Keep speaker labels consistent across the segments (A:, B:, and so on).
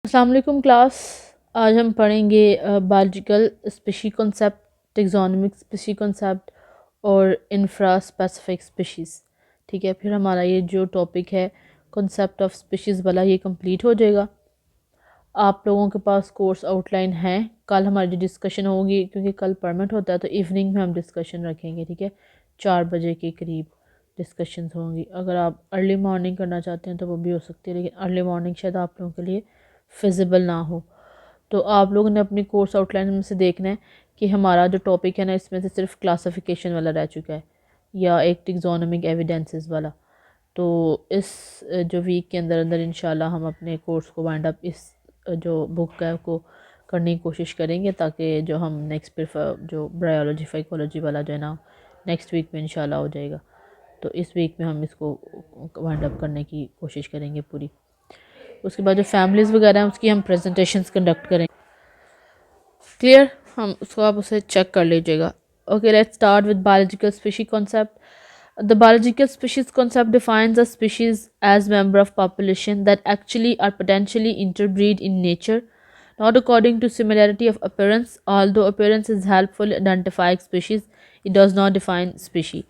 A: अस्सलाम वालेकुम क्लास। आज हम पढ़ेंगे biological species concept, taxonomic species concept और इंफ्रा स्पेसिफिक स्पीशीज़। ठीक है, फिर हमारा ये जो टॉपिक है कॉन्सेप्ट ऑफ स्पीशीज़ वाला ये कंप्लीट हो जाएगा। आप लोगों के पास कोर्स आउटलाइन है। कल हमारी जो डिस्कशन होगी, क्योंकि कल परमिट होता है तो इवनिंग में हम डिस्कशन रखेंगे। ठीक है, 4 बजे के करीब डिस्कशंस होंगी। अगर आप अर्ली मॉर्निंग करना चाहते हैं तो वो भी हो सकती है, लेकिन अर्ली मॉर्निंग शायद आप लोगों के लिए फिजिबल ना हो। तो आप लोगों ने अपनी कोर्स आउटलाइन में से देखना है कि हमारा जो टॉपिक है ना, इसमें से सिर्फ क्लासिफिकेशन वाला रह चुका है या एक टेक्सोनोमिक एविडेंसेस वाला। तो इस जो वीक के अंदर अंदर इंशाल्लाह हम अपने कोर्स को वाइंड अप इस जो बुक है को करने की कोशिश करेंगे, ताकि जो हम नेक्स्ट जो बायोलॉजी फाइकोलॉजी वाला जो है ना नेक्स्ट वीक में इंशाल्लाह हो जाएगा। तो इस वीक में हम इसको वाइंड अप करने की कोशिश करेंगे पूरी। उसके बाद जो फैमिलीज़ वगैरह हैं उसकी हम प्रेजेंटेशंस कंडक्ट करेंगे। क्लियर, हम उसको आप उसे चेक कर लीजिएगा। Okay, let's start with biological species concept. The biological species concept defines a species as member of population that actually or potentially interbreed in nature, not according to similarity of appearance. Although appearance is helpful in identifying species, it does not define species.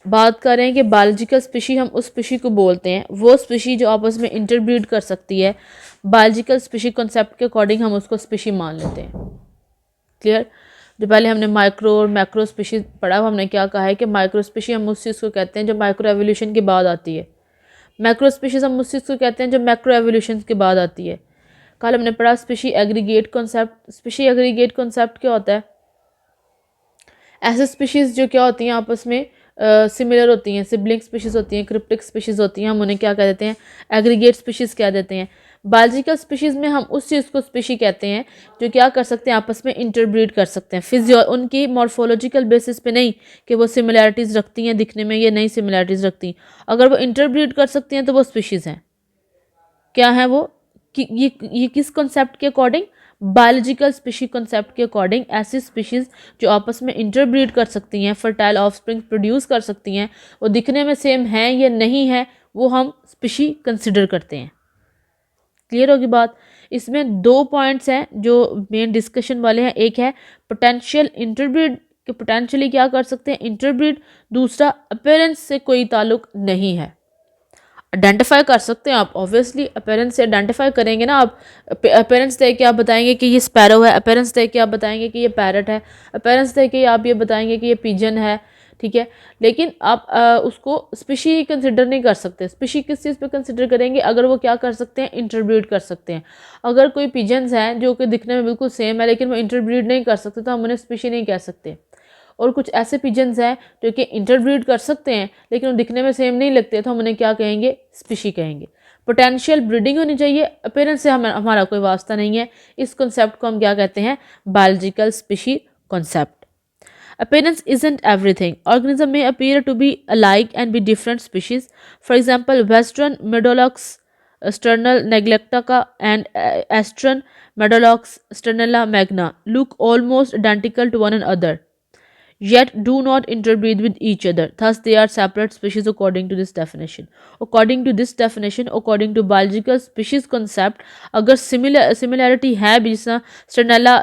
A: बात करें कि biological species हम उस species को बोलते हैं, वो species जो आपस में इंटरब्रीड कर सकती है। बायोलॉजिकल स्पीशी कॉन्सेप्ट के अकॉर्डिंग हम उसको स्पीशी मान लेते हैं। क्लियर। जो पहले हमने माइक्रो और मैक्रो स्पीशीज पढ़ा, हमने क्या कहा है कि माइक्रो स्पीशी हम उस चीज़ को कहते हैं जो माइक्रो एवोल्यूशन के बाद आती है। मैक्रो स्पीशीज हम उस चीज़ को कहते हैं जो मैक्रो एवोल्यूशन के बाद आती है। कल हमने पढ़ा species aggregate concept. Species aggregate concept क्या होता है? ऐसे स्पीशीज़ जो क्या होती हैं आपस में सिमिलर होती हैं, सिबलिंग स्पीशीज़ होती हैं, क्रिप्टिक स्पीशीज़ होती हैं, हम उन्हें क्या कह देते हैं? एग्रीगेट स्पीशीज़ कह देते हैं। बायोलॉजिकल स्पीशीज़ में हम उस चीज़ को स्पीशी कहते हैं जो क्या कर सकते हैं, आपस में इंटरब्रीड कर सकते हैं। उनकी मॉर्फोलॉजिकल बेसिस पे नहीं कि वो सिमिलैरिटीज़ रखती हैं दिखने में या नहीं सिमिलैरिटीज़ रखती। अगर वो इंटरब्रीड कर सकती हैं तो वो स्पीशीज़ हैं। क्या है वो? कि ये किस कॉन्सेप्ट के अकॉर्डिंग? बायोलॉजिकल स्पीशी कॉन्सेप्ट के अकॉर्डिंग ऐसी स्पीशीज़ जो आपस में इंटरब्रीड कर सकती हैं, फर्टाइल ऑफस्प्रिंग प्रोड्यूस कर सकती हैं, वो दिखने में सेम हैं या नहीं है, वो हम स्पीशी कंसिडर करते हैं। क्लियर होगी बात? इसमें 2 पॉइंट्स हैं जो मेन डिस्कशन वाले हैं। एक है पोटेंशियल इंटरब्रीड के पोटेंशियली क्या कर सकते हैं, इंटरब्रीड। दूसरा अपेरेंस से कोई ताल्लुक नहीं है। आइडेंटिफाई कर सकते हैं आप, ऑब्वियसली अपेरेंस से आइडेंटिफाई करेंगे ना आप। अपेरेंस देख के आप बताएंगे कि ये स्पैरो है, अपेरेंस देख के आप बताएंगे कि ये पैरट है, अपेरेंस देख के आप ये बताएंगे कि ये पिजन है। ठीक है, लेकिन आप उसको स्पीशी कंसिडर नहीं कर सकते। स्पीशी किस चीज़ पे कंसिडर करेंगे? अगर वो क्या कर सकते हैं, इंटरब्रीड कर सकते हैं। अगर कोई पिजन्स हैं जो कि दिखने में बिल्कुल सेम है लेकिन वो इंटरब्रीड नहीं कर सकते तो हम उन्हें स्पीशी नहीं कह सकते। और कुछ ऐसे पिजन्स हैं जो कि इंटरब्रीड कर सकते हैं लेकिन वो दिखने में सेम नहीं लगते तो हम उन्हें क्या कहेंगे? स्पीशी कहेंगे। पोटेंशियल ब्रीडिंग होनी चाहिए, अपीयरेंस से हमारा कोई वास्ता नहीं है। इस कॉन्सेप्ट को हम क्या कहते हैं? Biological species concept. Appearance isn't everything. Organisms may appear to be alike and be different species. For example, Western Meadowlarks Sternal neglectica and Eastern Meadowlarks Sternella magna look almost identical to one another, yet do not interbreed with each other. Thus, they are separate species according to this definition. According to biological species concept, अगर similarity है भी, जैसा स्टर्नेला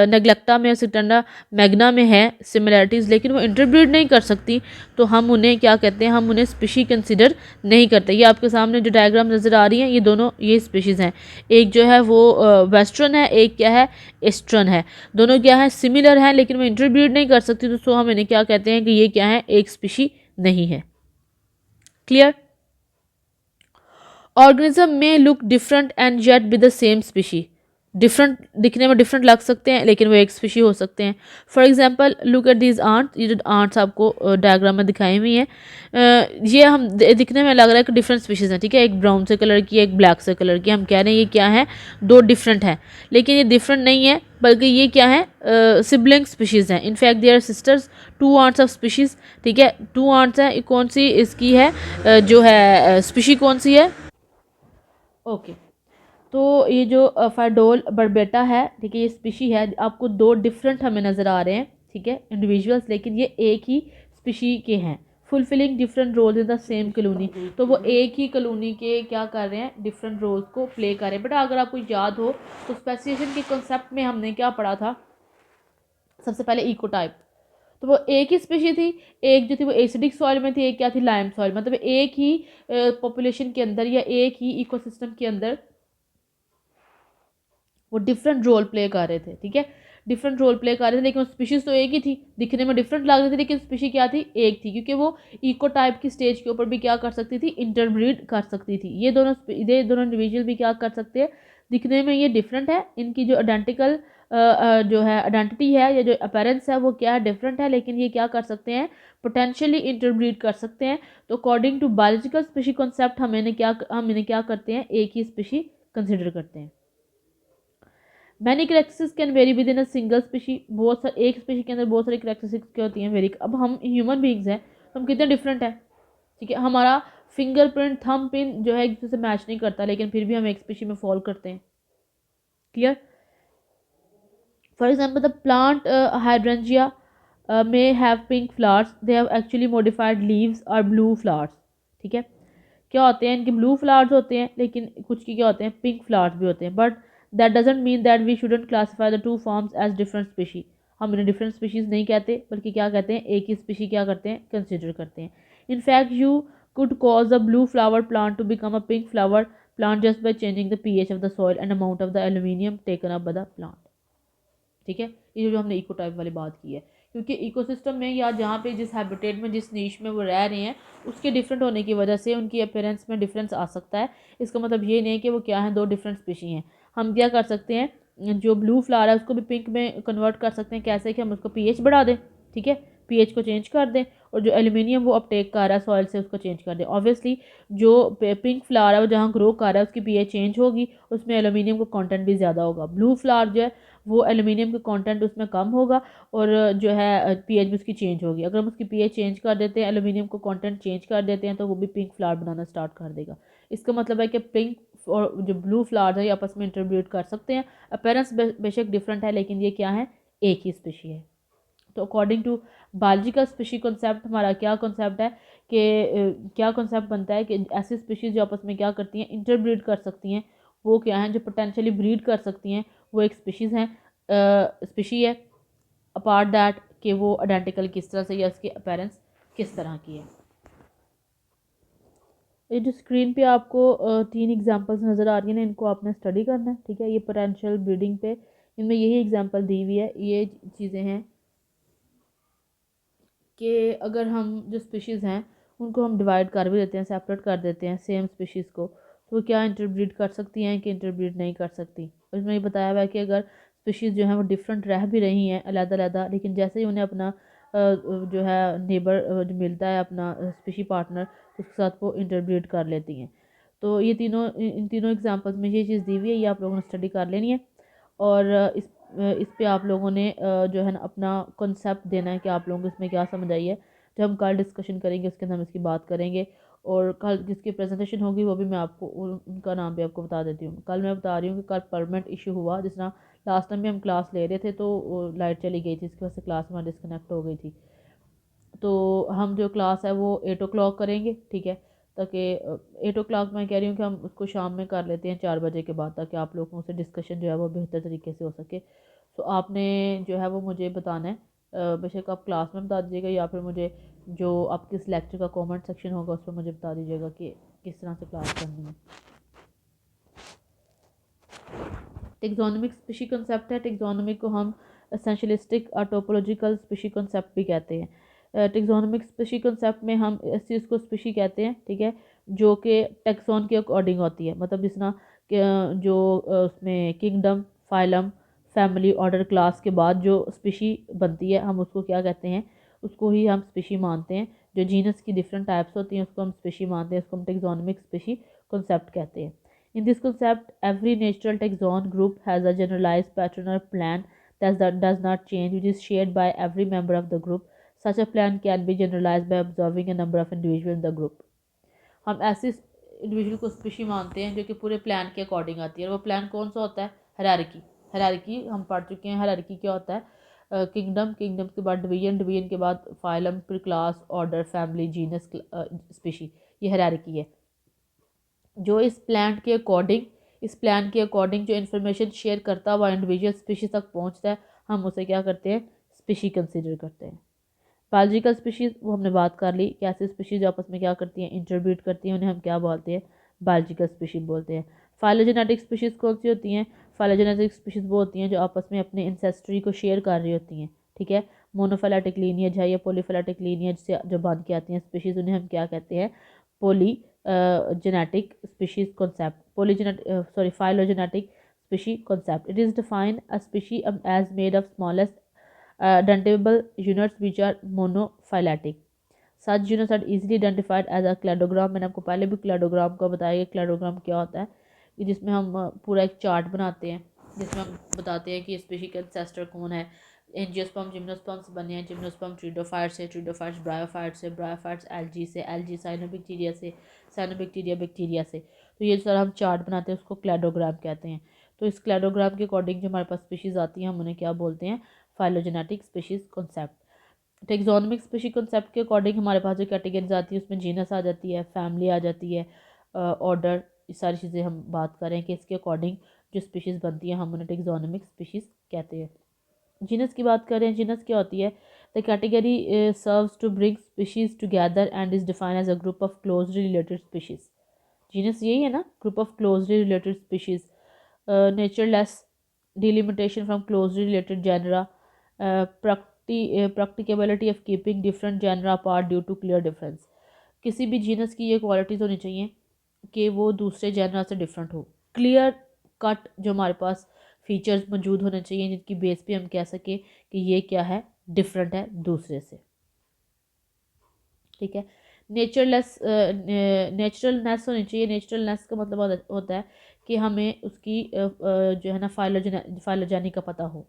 A: नेग्लेक्टा में, स्टर्नेला Magna में है similarities, लेकिन वो interbreed नहीं कर सकती तो हम उन्हें क्या कहते हैं? हम उन्हें स्पीशी कंसिडर नहीं करते। ये आपके सामने जो डायग्राम नज़र आ रही हैं, ये दोनों ये स्पीशीज़ हैं। एक जो है वो वेस्टर्न है, एक क्या है? ईस्टर्न है। दोनों क्या है? सिमिलर हैं लेकिन वो इंटरब्रीड नहीं कर सकती, तो सो हम इन्हें क्या कहते हैं कि ये क्या है? एक स्पीशी नहीं है। क्लियर? ऑर्गेनिज्म में look different and yet be the same species. Different दिखने में डिफरेंट लग सकते हैं लेकिन वो एक स्पीशी हो सकते हैं। For example look at these ants. ये जो आंट्स आपको डायग्राम में दिखाई हुई हैं, ये हम दिखने में लग रहा है कि डिफरेंट स्पीशीज़ हैं। ठीक है, एक ब्राउन से कलर की, एक ब्लैक से कलर की। हम कह रहे हैं ये क्या है? 2 डिफरेंट हैं, लेकिन ये डिफरेंट नहीं है बल्कि ये क्या है? सिबलिंग स्पीशीज़ हैं। In fact they are sisters, 2 ants of species. ठीक है, 2 आंट्स हैं। कौन सी इसकी है जो है स्पीशी कौन सी है? ओके, तो ये जो फाइडोल बरबेटा है, ठीक है, ये स्पीशी है। आपको 2 डिफरेंट हमें नज़र आ रहे हैं, ठीक है, इंडिविजुअल्स, लेकिन ये एक ही स्पीशी के हैं। Fulfilling different roles in the same colony, तो वो एक ही कॉलोनी के क्या कर रहे हैं, डिफरेंट रोल्स को प्ले कर रहे हैं। बट अगर आपको याद हो तो स्पेसिएशन के कॉन्सेप्ट में हमने क्या पढ़ा था, सबसे पहले इकोटाइप, तो वो एक ही स्पीशी थी, एक जो थी वो एसिडिक सॉइल में थी, एक क्या थी लाइम सॉइल, मतलब एक ही पॉपुलेशन के अंदर या एक ही इकोसिस्टम के अंदर वो डिफरेंट रोल प्ले कर रहे थे। ठीक है, डिफरेंट रोल प्ले कर रहे थे, लेकिन स्पीशीज़ तो एक ही थी, दिखने में डिफरेंट लग रही थी, लेकिन स्पीशी क्या थी, एक थी, क्योंकि वो इको टाइप की स्टेज के ऊपर भी क्या कर सकती थी, इंटरब्रीड कर सकती थी। ये दोनों इंडिविजुअल भी क्या कर सकते हैं, दिखने में ये डिफरेंट है, इनकी जो आइडेंटिकल जो है आइडेंटिटी है या जो अपेरेंस है वो क्या है, डिफरेंट है, लेकिन ये क्या कर सकते हैं, पोटेंशियली इंटरब्रीड कर सकते हैं। तो according to biological species concept हम इन्हें क्या करते हैं, एक ही स्पीशी कंसिडर करते हैं। Many characteristics can very with in a single species, बहुत सारे एक स्पीशी के अंदर बहुत सारी करेक्टरिस्टिक्स क्या होती हैं, वेरी। अब हम ह्यूमन बींग्स हैं, तो हम कितने डिफरेंट हैं। ठीक है, हमारा फिंगरप्रिंट, थंब प्रिंट जो है एक दूसरे से मैच नहीं करता, लेकिन फिर भी हम एक स्पीशी में फॉल करते हैं। Clear? For example the plant hydrangea may have pink flowers, they have actually modified leaves or blue flowers। ठीक है, क्या होते हैं, इनके ब्लू फ्लावर्स होते हैं, लेकिन कुछ की क्या होते हैं, पिंक फ्लावर्स भी होते हैं। But that doesn't mean that we shouldn't classify the two forms as different species, हम इन्हें डिफरेंट स्पीशीज़ नहीं कहते, बल्कि क्या कहते हैं, एक ही स्पीशी क्या करते हैं, कंसिडर करते हैं। In fact you could cause a blue flower plant to become a pink flower plant just by changing the pH of the soil and amount of the aluminium taken up by the plant. ठीक है, ये जो हमने eco type वाली बात की है, क्योंकि इकोसिस्टम में या जहाँ पे जिस हैबिटेट में जिस नीश में वो रह रहे हैं उसके डिफरेंट होने की वजह से उनकी अपीयरेंस में डिफरेंस आ सकता है। इसका मतलब ये नहीं कि वो क्या है, दो डिफरेंट स्पीशी हैं। हम क्या कर सकते हैं, जो ब्लू फ्लावर है उसको भी पिंक में कन्वर्ट कर सकते हैं, कैसे कि हम उसको पीएच बढ़ा दें। ठीक है, पीएच को चेंज कर दें, और जो एल्यूमिनियम वो अपटेक कर रहा है सॉइल से उसको चेंज कर दें। ऑब्वियसली जो पिंक फ्लावर है वो जहाँ ग्रो कर रहा है उसकी पीएच चेंज होगी, उसमें एल्यूमिनियम का कंटेंट भी ज़्यादा होगा। ब्लू फ्लावर जो है वो एल्यूमिनियम का कंटेंट उसमें कम होगा, और जो है पीएच भी उसकी चेंज होगी। अगर हम उसकी पीएच चेंज कर देते हैं, एल्यूमिनियम को कंटेंट चेंज कर देते हैं, तो वो भी पिंक फ्लावर बनाना स्टार्ट कर देगा। इसका मतलब है कि पिंक और जो ब्लू फ्लावर्स है ये आपस में इंटरब्रीड कर सकते हैं। अपीयरेंस बेशक डिफरेंट है, लेकिन ये क्या है, एक ही स्पीशी है। तो according to biological species concept हमारा क्या कॉन्सेप्ट है कि क्या कॉन्सेप्ट बनता है कि ऐसी स्पीशीज़ जो आपस में क्या करती हैं, इंटरब्रीड कर सकती हैं, वो क्या हैं, जो पोटेंशियली ब्रीड कर सकती हैं, वो एक स्पीशीज़ हैं, स्पीशी है। अपार्ट दैट कि वो आइडेंटिकल किस तरह से या उसकी अपेरेंस किस तरह की है। ये जो स्क्रीन पे आपको 3 एग्जांपल्स नज़र आ रही हैं ना, इनको आपने स्टडी करना है। ठीक है, ये पोटेंशियल ब्रीडिंग पे इनमें यही एग्जांपल दी हुई है। ये चीज़ें हैं कि अगर हम जो स्पीशीज़ हैं उनको हम डिवाइड कर भी देते हैं, सेपरेट कर देते हैं सेम स्पीशीज़ को, तो वो क्या इंटरब्रीड कर सकती हैं कि इंटरब्रीड नहीं कर सकती। और इसमें ये बताया हुआ है कि अगर स्पीशीज़ जो हैं वो डिफरेंट रह भी रही हैं अलग-अलग, लेकिन जैसे ही उन्हें अपना जो है नेबर जो मिलता है अपना स्पीशी पार्टनर, उसके साथ वो इंटरब्रीड कर लेती हैं। तो ये इन तीनों एग्जांपल्स में ये चीज़ दी हुई है, ये आप लोगों ने स्टडी कर लेनी है। और इस पे आप लोगों ने जो है ना अपना कॉन्सेप्ट देना है कि आप लोगों को इसमें क्या समझ आई है। जब हम कल डिस्कशन करेंगे उसके अंदर हम इसकी बात करेंगे, और कल जिसकी प्रेजेंटेशन होगी वो भी मैं आपको उनका नाम भी आपको बता देती हूँ। कल मैं बता रही हूँ कि कल परमानेंट इशू हुआ, जिस तरह लास्ट टाइम भी हम क्लास ले रहे थे तो लाइट चली गई थी, इसकी वजह से क्लास में डिस्कनेक्ट हो गई थी। तो हम जो क्लास है वो 8 o'clock करेंगे। ठीक है, ताकि 8 o'clock मैं कह रही हूँ कि हम उसको शाम में कर लेते हैं 4 बजे के बाद, ताकि आप लोगों से डिस्कशन जो है वो बेहतर तरीके से हो सके। तो आपने जो है वो मुझे बताना है, बेशक आप क्लास में बता दीजिएगा या फिर मुझे जो आपके इस लेक्चर का कमेंट सेक्शन होगा उस पर मुझे बता दीजिएगा कि किस तरह से क्लास करनी है। टेक्सोनोमिक स्पीशी कंसेप्ट है। टेक्सोनोमिक को हम एसेंशियलिस्टिक और टोपोलॉजिकल स्पीशी कंसेप्ट भी कहते हैं। टेक्सोनोमिक स्पीशी कंसेप्ट में हम इस चीज़ को स्पीशी कहते हैं, ठीक है, जो कि टेक्सोन के अकॉर्डिंग होती है। मतलब जिस तरह जो उसमें kingdom, phylum, family, order, class के बाद जो स्पीशी बनती है हम उसको क्या कहते हैं, उसको ही हम स्पीशी मानते हैं। जो जीनस की डिफरेंट टाइप्स होती हैं उसको हम स्पीशी मानते हैं, उसको हम टेक्सोनोमिक स्पीशी कंसेप्ट कहते हैं। In this concept, every natural taxon group has a generalized pattern or plan that does not change, which is shared by every member of the group. Such a plan can be generalized by observing a number of individuals in the group. हम ऐसे individual को species मानते हैं जो कि पूरे plan के according आती है। और वो प्लान कौन सा होता है, हायरार्की। हायरार्की हम पढ़ चुके हैं, हायरार्की क्या होता है, किंगडम, किंगडम के बाद डिवीजन, डिवीजन के बाद फाइलम, फिर class, order, family, genus, species. ये हायरार्की है। जो इस प्लान के अकॉर्डिंग जो इन्फॉर्मेशन शेयर करता हुआ इंडिविजुअल स्पीशीज तक पहुंचता है, हम उसे क्या करते हैं, स्पीशी कंसीडर करते हैं। बायोलॉजिकल स्पीशीज़ वो हमने बात कर ली कि ऐसी स्पीशीज़ जो आपस में क्या करती हैं, इंटरब्रीड करती हैं, उन्हें हम क्या बोलते हैं, बायोलॉजिकल स्पीशीज़ बोलते हैं। फाइलोजेनेटिक स्पीशीज़ कौन सी होती हैं? फाइलोजेनेटिक स्पीशीज़ वो होती हैं जो आपस में अपने इंसेस्ट्री को शेयर कर रही होती हैं, ठीक है। मोनोफिलेटिक लीनियज है या पॉलीफिलेटिक लीनियज से जो बन के आती हैं स्पीशीज़, उन्हें हम क्या कहते हैं, polygenetic species concept, phylogenetic species concept. It is defined a species as made of smallest identifiable units which are monophyletic. Such units are easily identified as a cladogram. मैंने आपको पहले भी क्लाडोग्राम का बताया कि क्लाडोग्राम क्या होता है, कि जिसमें हम पूरा एक चार्ट बनाते हैं जिसमें हम बताते हैं कि स्पीशी के एंसेस्टर कौन है। एंजियोस्पर्म जिम्नोस्पर्म से बने हैं, जिम्नोस्पर्म ट्रिडोफाइट्स से, ट्रिडोफाइट्स ब्रायोफाइट्स से, ब्रायोफाइट्स एल्गी से, एल्गी साइनोबैक्टीरिया से, साइनोबैक्टीरिया बैक्टीरिया से। तो ये सारा हम चार्ट बनाते हैं, उसको क्लाडोग्राम कहते हैं। तो इस क्लाडोग्राम के अकॉर्डिंग जो हमारे पास स्पीशीज़ आती हैं, हम उन्हें क्या बोलते हैं, phylogenetic species concept. Taxonomic species concept के अकॉर्डिंग हमारे पास जो कैटेगरीज आती है उसमें जीनस आ जाती है, फैमिली आ जाती है, ऑर्डर, ये सारी चीज़ें हम बात करें कि इसके अकॉर्डिंग जो स्पीशीज़ बनती है हम उन्हें टेक्सोनोमिक स्पीशीज़ कहते हैं। जीनस की बात करें, जीनस क्या होती है, the category serves to bring species together and is defined as a group of closely related species. Genus यही है ना, group of closely related species. Naturalness delimitation from closely related genera, practicability of keeping different genera apart due to clear difference. किसी भी genus की ये qualities होनी चाहिए कि वो दूसरे जेनरा से डिफरेंट हो। क्लियर कट जो हमारे पास फीचर्स मौजूद होने चाहिए जिनकी बेस पे हम कह सकें कि ये क्या है, डिफरेंट है दूसरे से, ठीक है। नेचुरलनेस होनी चाहिए। नेचुरलनेस का मतलब होता है कि हमें उसकी जो है ना फाइलोजेनी का पता हो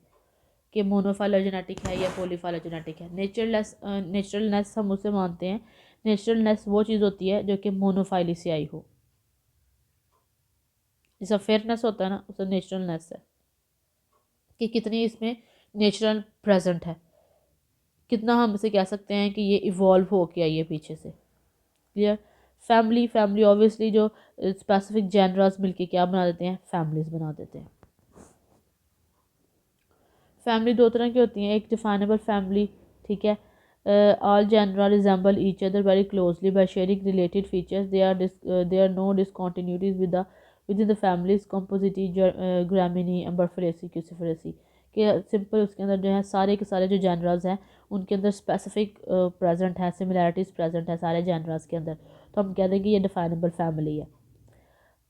A: कि मोनोफाइलोजेनेटिक है या पॉलीफाइलोजेनेटिक है। नेचुरलनेस हम उसे मानते हैं, नेचुरलनेस वो चीज़ होती है जो कि मोनोफाइली से आई हो। जैसा फेयरनेस होता है ना, उसे नेचुरलनेस है कि कितनी इसमें नेचुरल प्रेजेंट है, कितना हम इसे कह सकते हैं कि ये इवॉल्व हो के आई है पीछे से। क्लियर। फैमिली ऑब्वियसली जो स्पेसिफिक जेनरास मिलके क्या बना देते हैं, फैमिलीज बना देते हैं। फैमिली दो तरह की होती हैं, एक डिफाइनेबल फैमिली, ठीक है, all genera resemble each other very closely by sharing related features, they are no discontinuities within the families Compositae, Gramineae, Umbelliferae, Cruciferae. कि सिंपल उसके अंदर जो है सारे के सारे जो जेनराज हैं उनके अंदर स्पेसिफिक प्रेजेंट है, सिमिलैरिटीज़ प्रेजेंट है सारे जेनराज के अंदर, तो हम कह देंगे ये डिफाइनेबल फैमिली है।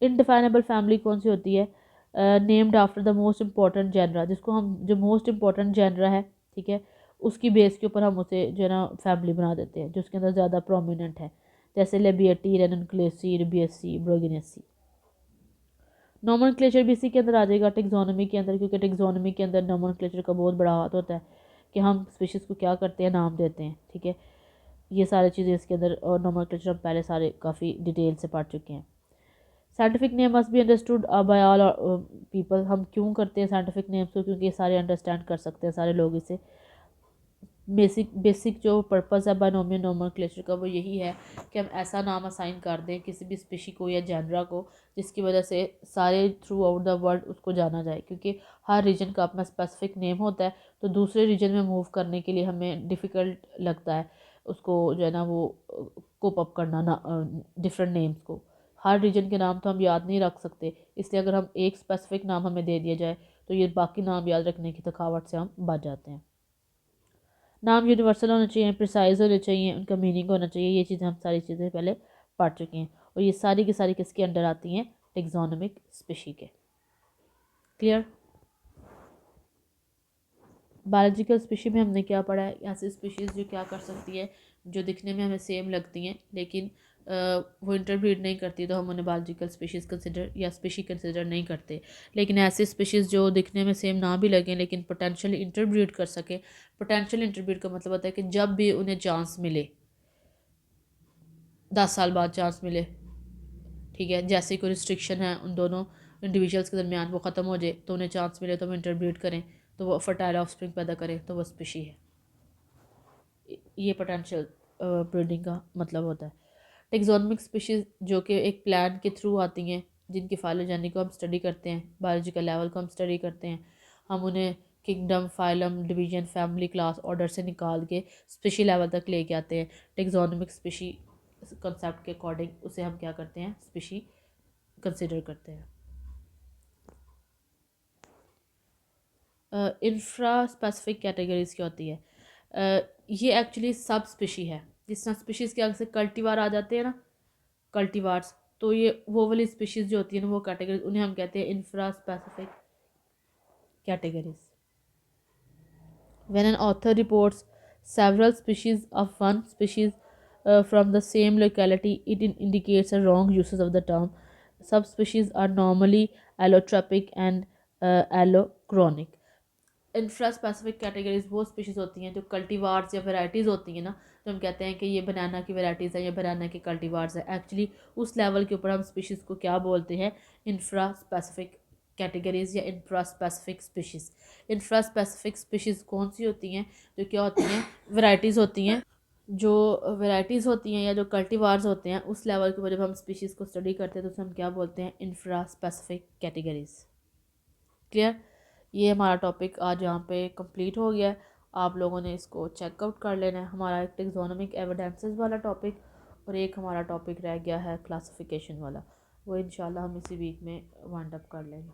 A: इनडिफाइनेबल फैमिली कौन सी होती है, named after the most important genera, जिसको हम जो मोस्ट इंपॉर्टेंट जेनरा है, ठीक है, उसकी बेस के ऊपर हम उसे जो है ना फैमिली बना देते हैं जो उसके अंदर ज़्यादा प्रोमिनेंट है, जैसे लेबियटी, रेननक्लेसी, रिबियसी, ब्रोगिनेसी। नोमेनक्लेचर भी इसी के अंदर आ जाएगा, टेक्सोनोमी के अंदर, क्योंकि टेक्सोनोमी के अंदर नोमेनक्लेचर का बहुत बड़ा हाथ होता है कि हम स्पीशीज़ को क्या करते हैं, नाम देते हैं, ठीक है। ये सारी चीज़ें इसके अंदर, और नोमेनक्लेचर हम पहले सारे काफ़ी डिटेल से पढ़ चुके हैं। Scientific name must be understood by all people. हम क्यों करते हैं साइंटिफिक नेम्स को, क्योंकि ये सारे अंडरस्टैंड कर सकते हैं सारे लोग इसे। बेसिक जो पर्पस है बायनोमियल नोमेनक्लेचर का वो यही है कि हम ऐसा नाम असाइन कर दें किसी भी स्पीशी को या जेनरा को जिसकी वजह से सारे थ्रू आउट द वर्ल्ड उसको जाना जाए, क्योंकि हर रीजन का अपना स्पेसिफिक नेम होता है, तो दूसरे रीजन में मूव करने के लिए हमें डिफ़िकल्ट लगता है उसको जो है ना वो कोप अप करना ना डिफरेंट नेम्स को। हर रीजन के नाम तो हम याद नहीं रख सकते, इसलिए अगर हम एक स्पेसिफिक नाम हमें दे दिया जाए तो ये बाकी नाम याद रखने की थकावट से हम बच जाते हैं। नाम यूनिवर्सल होना चाहिए, प्रिसाइज होने चाहिए, उनका मीनिंग होना चाहिए, ये चीज़ें हम सारी चीज़ें पहले पढ़ चुके हैं, और ये सारी की सारी किसके अंडर आती हैं, टेक्सोनोमिक स्पीशी के। क्लियर। बायोलॉजिकल स्पीशी में हमने क्या पढ़ा है, ऐसी स्पीशीज़ जो क्या कर सकती है, जो दिखने में हमें सेम लगती हैं लेकिन वो इंटरब्रीड नहीं करती, तो हम उन्हें बायोलॉजिकल स्पीशीज़ कंसिडर या स्पीशी कंसिडर नहीं करते। लेकिन ऐसी स्पीशीज़ जो दिखने में सेम ना भी लगें लेकिन पोटेंशियल इंटरब्रीड कर सकें, पोटेंशियल इंटरब्रीड का मतलब होता है कि जब भी उन्हें चांस मिले, 10 साल बाद चांस मिले, ठीक है, जैसे कोई रिस्ट्रिक्शन है उन दोनों इंडिविजुअल्स के दरमियान वो ख़त्म हो जाए तो उन्हें चांस मिले तो हम इंटरब्रीड करें, तो वो फर्टाइल ऑफस्प्रिंग पैदा करे तो वो स्पीशी है। ये पोटेंशियल ब्रीडिंग का मतलब होता है। टेक्सोनोमिक स्पीशीज़ जो कि एक प्लान के थ्रू आती हैं, जिनकी फाइलोजेनी को हम स्टडी करते हैं, बायोलॉजिकल लेवल को हम स्टडी करते हैं, हम उन्हें kingdom, phylum, division, family, class, order से निकाल के स्पीशी लेवल तक लेके आते हैं। टेक्सोनोमिक स्पीशी कंसेप्ट के अकॉर्डिंग उसे हम क्या करते हैं, स्पीशी कंसिडर करते हैं। इंफ्रा स्पेसिफिक कैटेगरीज क्या होती है? ये एक्चुअली सब स्पीशी है। जिस तरह स्पीशीज़ के आगे से कल्टीवार आ जाते हैं ना, कल्टीवार्स, तो ये वो वाली स्पीशीज़ जो होती है ना, वो कैटेगरीज, उन्हें हम कहते हैं infra specific categories. When an author reports several species of one species from the same locality, it indicates a wrong uses of the term. Subspecies are normally allotropic and allochronic. Infra specific categories वो species होती हैं जो cultivars या varieties होती हैं ना, तो हम कहते हैं कि ये बनाना की वेराइटीज़ है, ये बनाना की कल्टीवार्स है। एक्चुअली उस लेवल के ऊपर हम स्पीशीज़ को क्या बोलते हैं, इंफ्रा स्पेसिफिक कैटेगरीज या infra specific species. Infra specific species कौन सी होती हैं, जो क्या होती हैं, वेराइटीज़ होती हैं। जो वेराइटीज़ होती हैं या जो कल्टीवार्स होते हैं, उस लेवल के ऊपर जब हम स्पीशीज़ को स्टडी करते हैं तो उसे हम क्या बोलते हैं, इंफ्रा स्पेसिफिक कैटेगरीज। क्लियर? ये हमारा टॉपिक आज यहाँ पे कंप्लीट हो गया है। आप लोगों ने इसको चेकआउट कर लेना है। हमारा एक टेक्सोनोमिक एविडेंसेस वाला टॉपिक और एक हमारा टॉपिक रह गया है क्लासिफिकेशन वाला, वो इंशाल्लाह हम इसी वीक में वाइंड अप कर लेंगे।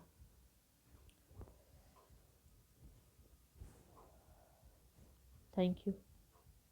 A: Thank you.